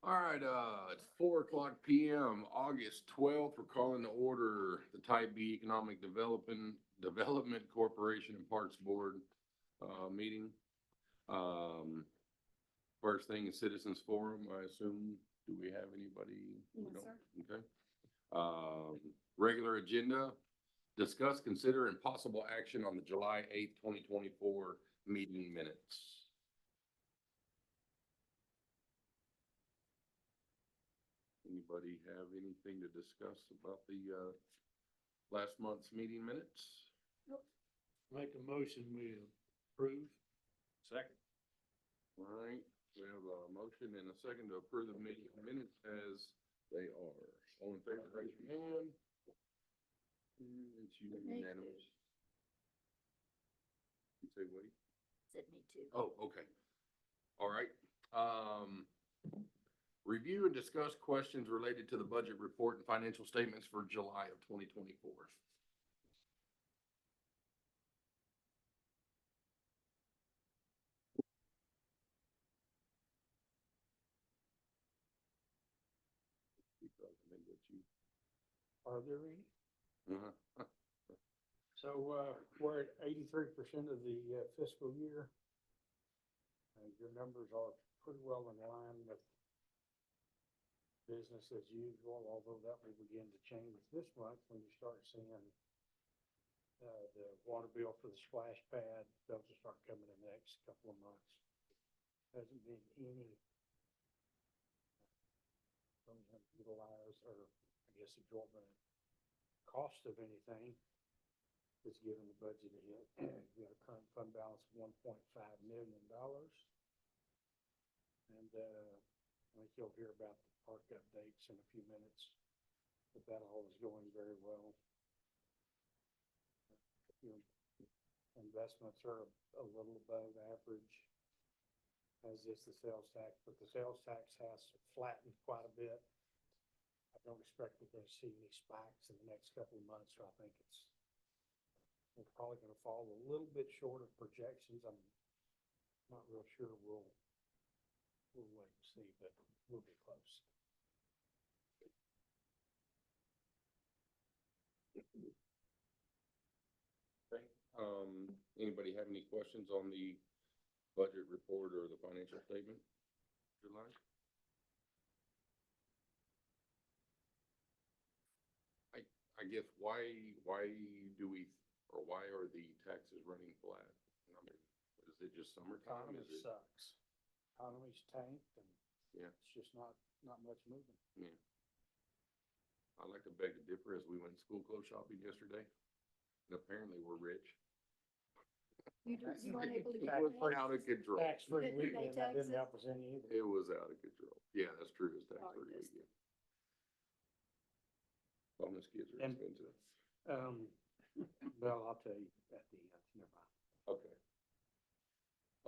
All right, it's 4:00 PM, August 12th. We're calling to order the Type B Economic Development Corporation and Parks Board, meeting. First thing is citizens forum, I assume. Do we have anybody? We Yes, don't. sir. Okay. Regular agenda, discuss, consider, and possible action on the July 8th, 2024 meeting minutes. Anybody have anything to discuss about the last month's meeting minutes? Make a motion, we approve. Second. All right, we have a motion and a second to approve the meeting minutes as they are. All in favor, raise your hand. It's unanimous. You say wait? Said me too. Oh, okay. All right. Review and discuss questions related to the budget report and financial statements for July of 2024. Are there any? Uh-huh. So, we're at 83% of the fiscal year. Your numbers are pretty well in line with business as usual, although that will begin to change this month when you start seeing the water bill for the splash pad. Those will start coming in the next couple of months. Hasn't been any utilized, or I guess absorbent cost of anything that's given the budget a hit. We have a current fund balance of $1.5 million. And I think you'll hear about the park updates in a few minutes, but that all is going very well. Your investments are a little above average, as is the sales tax, but the sales tax has flattened quite a bit. I don't expect we're going to see any spikes in the next couple of months, so I think we're probably going to fall a little bit short of projections. I'm not real sure. We'll wait and see, but we'll be close. Okay. Anybody have any questions on the budget report or the financial statement? July? I guess why do we, or why are the taxes running flat? I mean, is it just summertime? Economy sucks. Economy's tanked, and Yeah. it's just not much movement. Yeah. I'd like to beg to differ, as we went school clothes shopping yesterday, and apparently we're rich. You weren't able to get It was that? out of control. Tax-free Didn't pay weekend, that didn't taxes? help us any either. It was out of control. Yeah, that's true. It's tax-free August. weekend. Bonus kids are And- expensive. Well, I'll tell you at the end, never mind. Okay.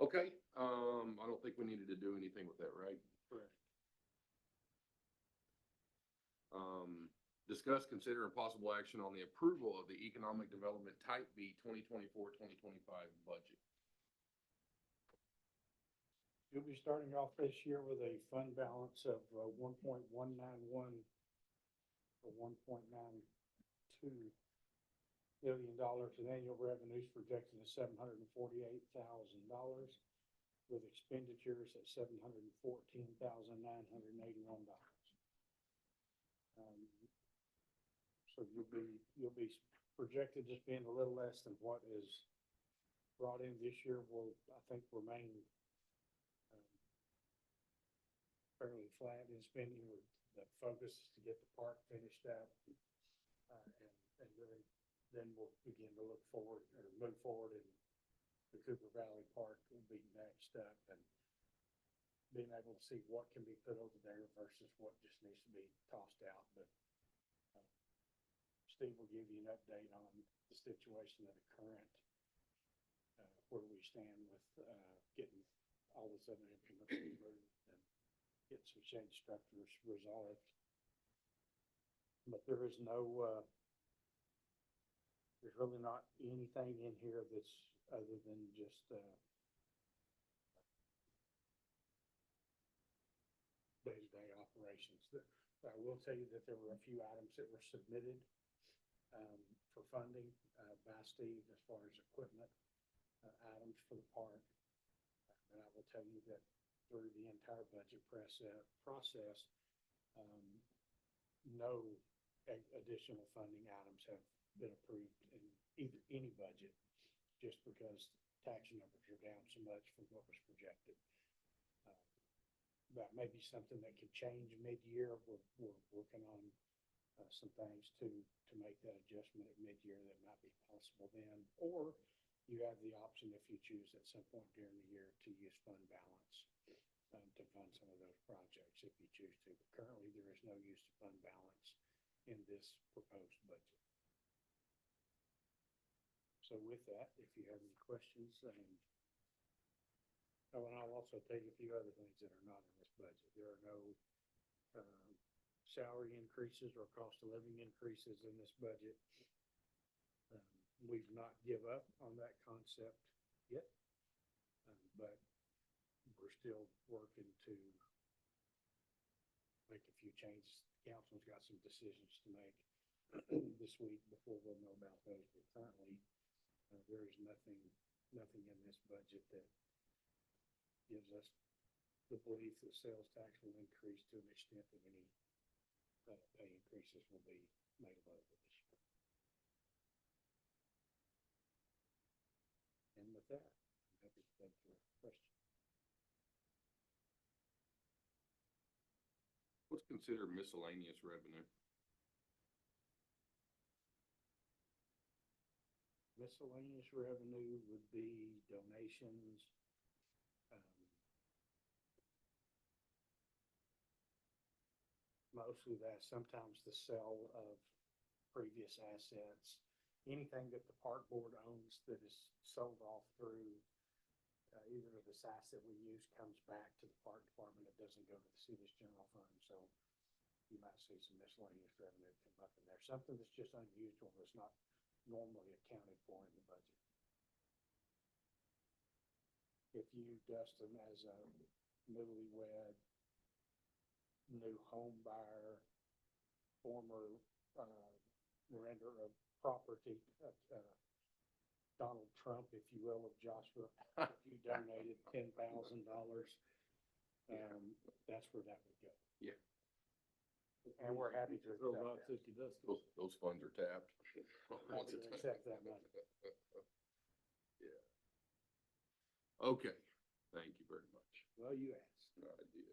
Okay, I don't think we needed to do anything with that, right? Correct. Discuss, consider, and possible action on the approval of the Economic Development Type B 2024-2025 budget. You'll be starting off this year with a fund balance of 1.191 or $1.92 billion, and annual revenues projected at $748,000, with expenditures at $714,981. So you'll be projected just being a little less than what is brought in this year. Will, I think, remain fairly flat in spending. With the focus is to get the park finished up, and really then we'll begin to look forward or move forward, and the Cooper Valley Park will be next up, and being able to see what can be put over there versus what just needs to be tossed out. But Steve will give you an update on the situation at the current, where we stand with getting all this other information moved and get some change structures resolved. But there is no, there's really not anything in here that's other than just day-to-day operations. I will tell you that there were a few items that were submitted for funding by Steve as far as equipment items for the park. And I will tell you that through the entire budget process, no additional funding items have been approved in any budget, just because tax numbers are down so much from what was projected. That may be something that could change mid-year. We're working on some things to make that adjustment at mid-year that might be possible then. Or you have the option, if you choose at some point during the year, to use fund balance to fund some of those projects if you choose to. But currently, there is no use of fund balance in this proposed budget. So with that, if you have any questions, oh, and I'll also tell you a few other things that are not in this budget. There are no salary increases or cost of living increases in this budget. We've not give up on that concept yet, but we're still working to make a few changes. The council's got some decisions to make this week before we'll know about those. But currently, there is nothing in this budget that gives us the belief that sales tax will increase to an extent that any pay increases will be made available this year. And with that, I'm happy to take your questions. What's considered miscellaneous revenue? Miscellaneous revenue would be donations, mostly that, sometimes the sale of previous assets, anything that the park board owns that is sold off through either of the sites that we use comes back to the park department. It doesn't go to the city's general fund, so you might see some miscellaneous revenue come up in there. Something that's just unusual, that's not normally accounted for in the budget. If you dust them as a newlywed, new home buyer, former renter of property, Donald Trump, if you will, of Joshua, if you donated $10,000, that's where that would go. Yeah. And we're happy to Throw accept about that. 50 bucks. Those funds are tapped. Happy to accept that money. Yeah. Okay, thank you very much. Well, you asked. I did.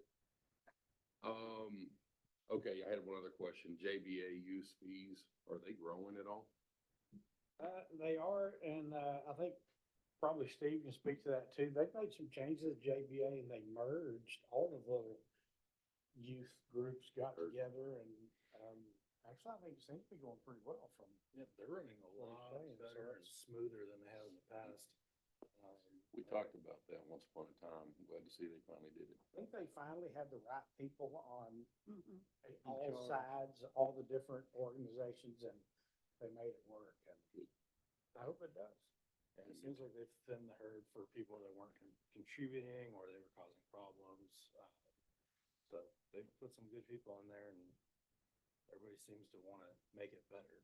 Okay, I had one other question. JBA use fees, are they growing at all? They are, and I think probably Steve can speak to that too. They've made some changes at JBA and they merged. All of the youth groups got together and actually I think it seems to be going pretty well from. Yeah, they're running a What lot I'm saying, so better and it's- smoother than they have in the past. We talked about that once upon a time. Glad to see they finally did it. I think they finally had the right people on Mhm. all charge. sides, all the different organizations, and they made it work. And Good. I hope it does. And it seems like they've thinned the herd for people that weren't contributing or they were causing problems. So they've put some good people in there and everybody seems to want to make it better.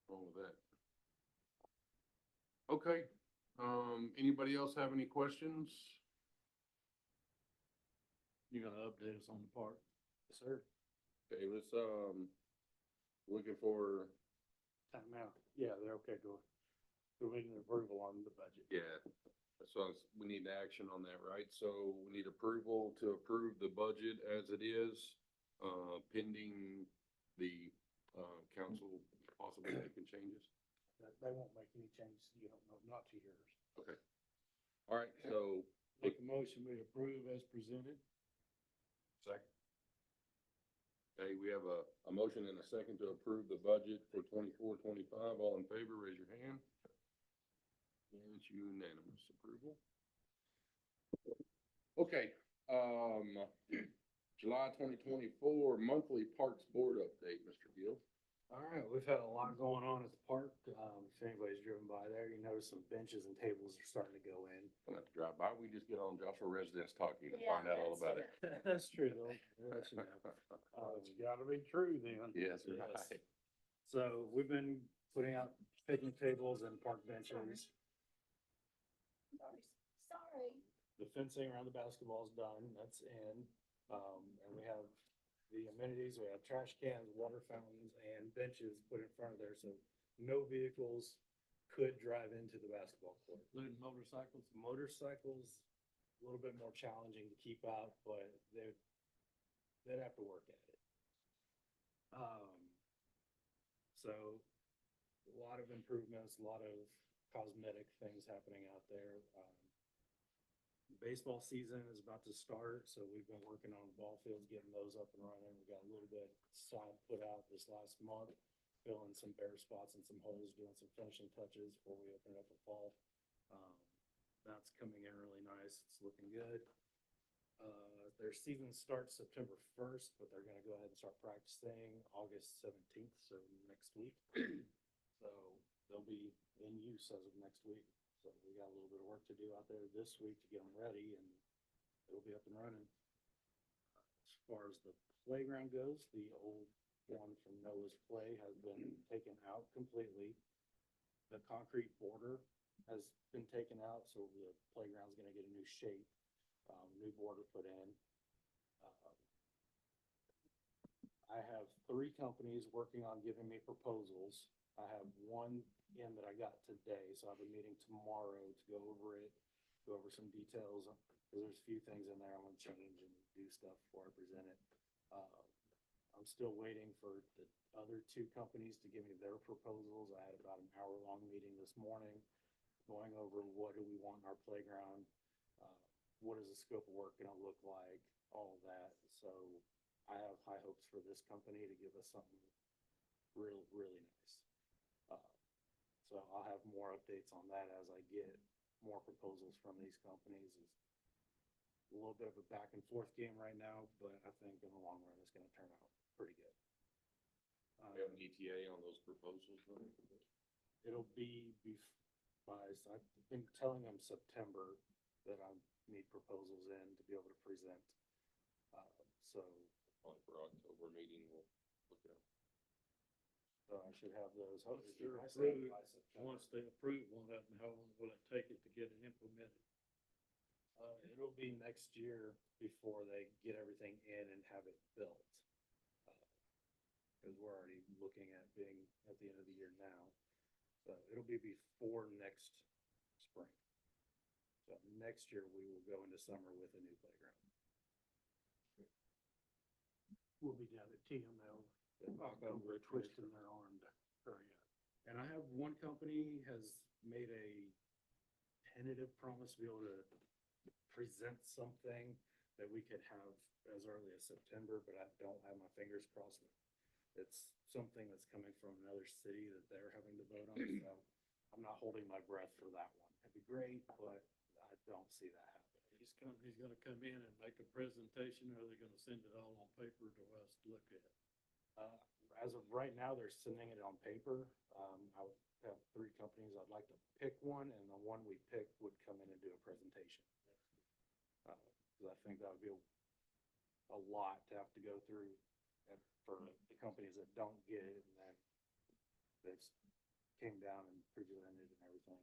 Wrong with that. Okay, anybody else have any questions? You gonna update us on the park? Yes, sir. Okay, let's, looking for, Time out. Yeah, they're okay. We need an approval on the budget. yeah, so we need action on that, right? So we need approval to approve the budget as it is, pending the, council possibly making changes. They won't make any changes, you don't know, not to yours. Okay. All right, so, Make a motion, we approve as presented. second. Okay, we have a motion and a second to approve the budget for 24-25. All in favor, raise your hand. And it's unanimous approval. Okay, July 2024 monthly Parks Board update, Mr. Gill. All right, we've had a lot going on at the park. If anybody's driven by there, you notice some benches and tables are starting to go in. We'll have to drive by. We just get on Joshua Residence Talking to Yeah, find out all that's about it. That's true, they'll let you know. It's gotta be true then. Yes, Yes. right. So we've been putting out picnic tables and park benches. Sorry. The fencing around the basketball is done, that's in. And we have the amenities, we have trash cans, water fountains, and benches put in front of there, so no vehicles could drive into the basketball court. Including motorcycles. Motorcycles, a little bit more challenging to keep out, but they'd have to work at it. So a lot of improvements, a lot of cosmetic things happening out there. Baseball season is about to start, so we've been working on ball fields, getting those up and running. We got a little bit sod put out this last month, filling some bare spots and some holes, doing some finishing touches before we open it up for fall. That's coming in really nice. It's looking good. Their season starts September 1st, but they're gonna go ahead and start practicing August 17th, so next week. So they'll be in use as of next week. So we got a little bit of work to do out there this week to get them ready, and it'll be up and running. As far as the playground goes, the old one from Noah's Play has been taken out completely. The concrete border has been taken out, so the playground's gonna get a new shape, new border put in. I have 3 companies working on giving me proposals. I have one in that I got today, so I have a meeting tomorrow to go over it, go over some details, because there's a few things in there I want to change and do stuff before I present it. I'm still waiting for the other 2 companies to give me their proposals. I had about an hour-long meeting this morning, going over what do we want in our playground, what is the scope of work gonna look like, all of that. So I have high hopes for this company to give us something really nice. So I'll have more updates on that as I get more proposals from these companies. It's a little bit of a back and forth game right now, but I think in the long run, it's gonna turn out pretty good. We have an ETA on those proposals. It'll be I've been telling them September that I need proposals in to be able to present. So On for October meeting, we'll look at. I should have those. Once hopefully they're by September. approved, once they approve one of them, how long will it take it to get it implemented? It'll be next year before they get everything in and have it built. Cause we're already looking at being at the end of the year now. So it'll be before next spring. So next year we will go into summer with a new playground. We'll be down at TML, October, twisting their arm to hurry up. And I have one company has made a tentative promise to be able to present something that we could have as early as September, but I don't have my fingers crossed. It's something that's coming from another city that they're having to vote on, so I'm not holding my breath for that one. It'd be great, but I don't see that happening. These companies gonna come in and make a presentation, or are they gonna send it all on paper to us to look at? As of right now, they're sending it on paper. I would have 3 companies. I'd like to pick one, and the one we pick would come in and do a presentation. Cause I think that would be a lot to have to go through for the companies that don't get it, and then they came down and presented and everything.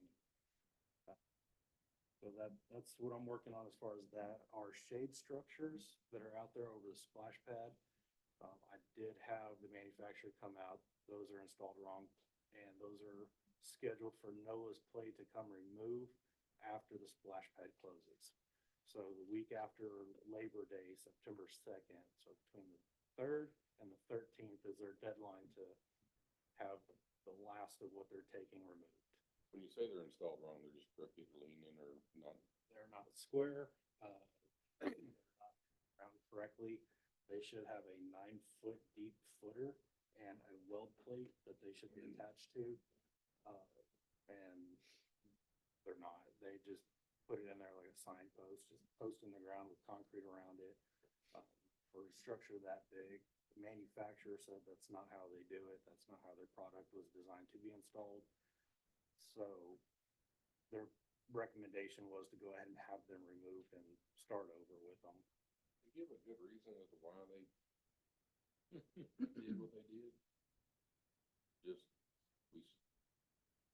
So that's what I'm working on as far as that. Our shade structures that are out there over the splash pad, I did have the manufacturer come out. Those are installed wrong, and those are scheduled for Noah's Play to come remove after the splash pad closes. So the week after Labor Day, September 2nd, so between the 3rd and the 13th is their deadline to have the last of what they're taking removed. When you say they're installed wrong, they're just crooked, leaning, or not? They're not square, they're not rounded correctly. They should have a 9-foot deep footer and a weld plate that they should be attached to. And they're not. They just put it in there like a signpost, just post in the ground with concrete around it. For a structure that big, The manufacturer said that's not how they do it. That's not how their product was designed to be installed. So their recommendation was to go ahead and have them removed and start over with them. They give a good reason as to why they did what they did. Just, we,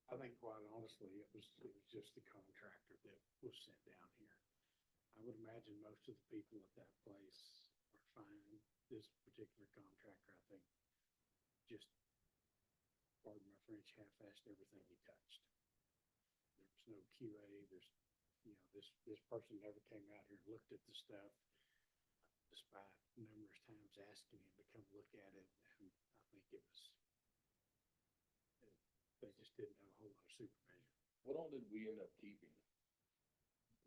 I think quite honestly, it was just the contractor that was sent down here. I would imagine most of the people at that place are fine. This particular contractor, I think, just, pardon my French, half-assed everything he touched. There was no QA, this person never came out here and looked at the stuff, despite numerous times asking him to come look at it, and I think they just didn't have a whole lot of supervision. what all did we end up keeping?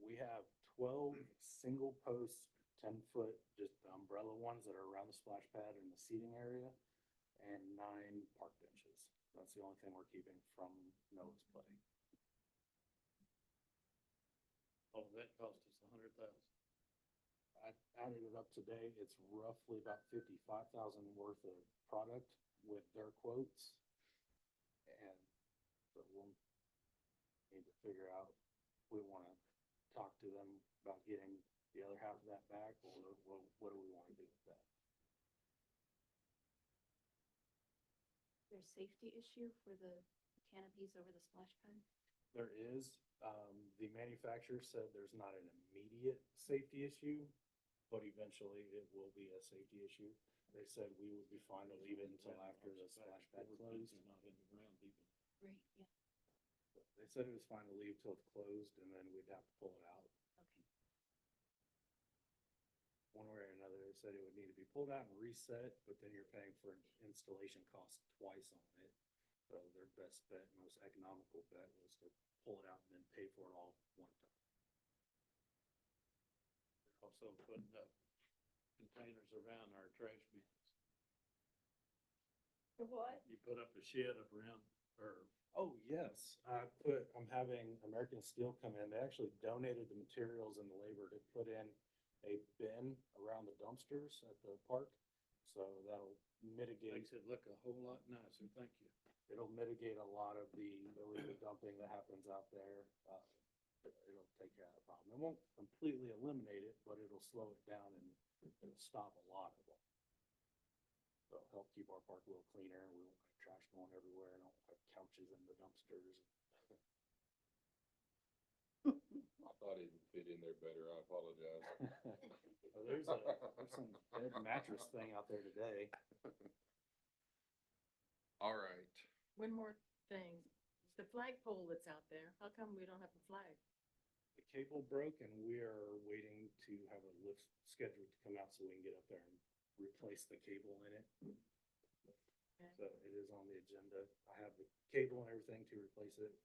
We have 12 single post, 10-foot, just umbrella ones that are around the splash pad and the seating area, and 9 park benches. That's the only thing we're keeping from Noah's Play. Oh, that cost us $100,000. I added it up today. It's roughly about 55,000 worth of product with their quotes. And so we'll need to figure out if we want to talk to them about getting the other half of that back, or what do we want to do with that? There's safety issue for the canopies over the splash pad? There is, the manufacturer said there's not an immediate safety issue, but eventually it will be a safety issue. They said we would be fine to leave it until after the splash pad closed. They're not in the ground even. Right, yeah, They said it was fine to leave till it's closed, and then we'd have to pull it out. okay. One way or another, they said it would need to be pulled out and reset, but then you're paying for an installation cost twice on it. So their best bet, most economical bet was to pull it out and then pay for it all one time. They're also putting up containers around our trash bins. For what? You put up a shed around, or Oh, yes, I'm having American Steel come in. They actually donated the materials and the labor to put in a bin around the dumpsters at the park. So that'll mitigate. makes it look a whole lot nicer, thank you. It'll mitigate a lot of the illegal dumping that happens out there. It'll take care of the problem. It won't completely eliminate it, but it'll slow it down and it'll stop a lot of them. So it'll help keep our park a little cleaner, and we won't have trash going everywhere, and don't have couches in the dumpsters. I thought it would fit in there better, I apologize. Well, there's some dead mattress thing out there today. All right, One more thing, the flagpole that's out there, how come we don't have a flag? The cable broke, and we are waiting to have a lift scheduled to come out so we can get up there and replace the cable in it. Okay. So it is on the agenda. I have the cable and everything to replace it.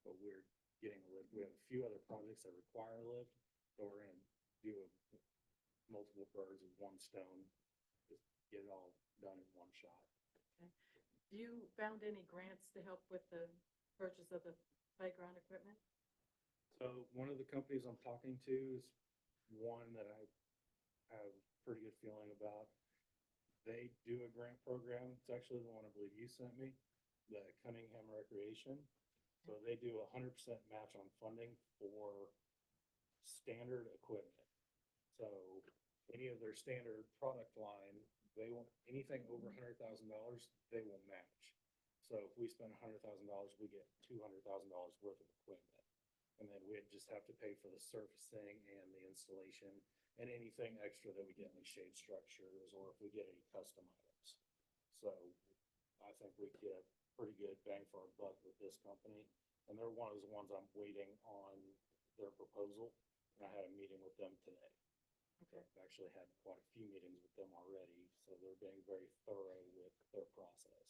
But we're getting a lift. We have a few other projects that require a lift, so we're gonna do multiple birds with one stone. Just get it all done in one shot. You found any grants to help with the purchase of the playground equipment? So one of the companies I'm talking to is one that I have a pretty good feeling about. They do a grant program. It's actually the one I believe you sent me, the Cunningham Recreation. So they do 100% match on funding for standard equipment. So any of their standard product line, they won't, anything over $100,000, they will match. So if we spend $100,000, we get $200,000 worth of equipment. And then we'd just have to pay for the surfacing and the installation and anything extra that we get, like shade structures, or if we get any custom items. So I think we get a pretty good bang for our buck with this company. And they're one of the ones I'm waiting on their proposal. And I had a meeting with them today. Okay. I've actually had quite a few meetings with them already, so they're being very thorough with their process.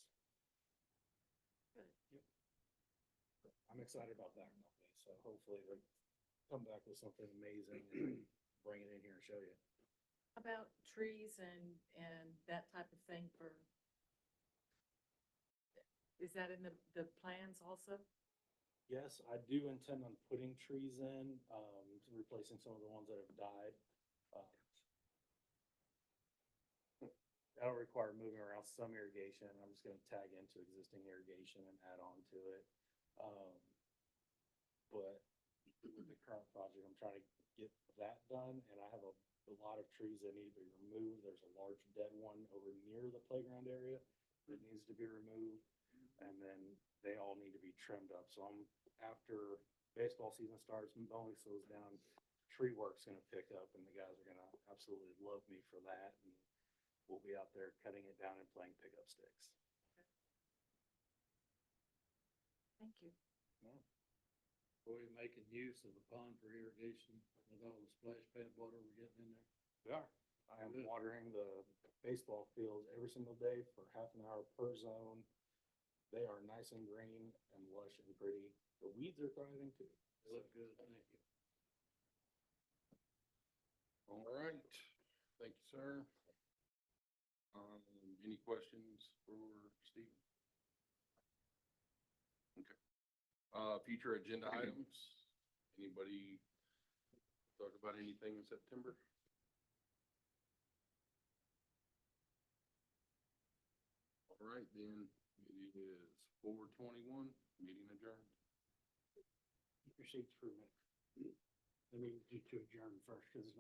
Good. Yep. I'm excited about that company, so hopefully they come back with something amazing and bring it in here and show you. About trees and that type of thing for, is that in the plans also? Yes, I do intend on putting trees in, replacing some of the ones that have died. that'll require moving around some irrigation. I'm just gonna tag into existing irrigation and add on to it. But with the current project, I'm trying to get that done, and I have a lot of trees that need to be removed. There's a large dead one over near the playground area that needs to be removed, and then they all need to be trimmed up. So after baseball season starts, mowing slows down, tree work's gonna pick up, and the guys are gonna absolutely love me for that, and we'll be out there cutting it down and playing pickup sticks. Thank you. Were you making use of the pond for irrigation with all the splash pad water we're getting in there? We are. I am Good. watering the baseball fields every single day for half an hour per zone. They are nice and green and lush and pretty. The weeds are thriving too. They look good, thank you. All right, thank you, sir. Any questions for Steve? Okay. Future agenda items, anybody talk about anything in September? All right, then, it is 4:21, meeting adjourned. Keep your seats for a minute. Let me do to adjourn first, because it's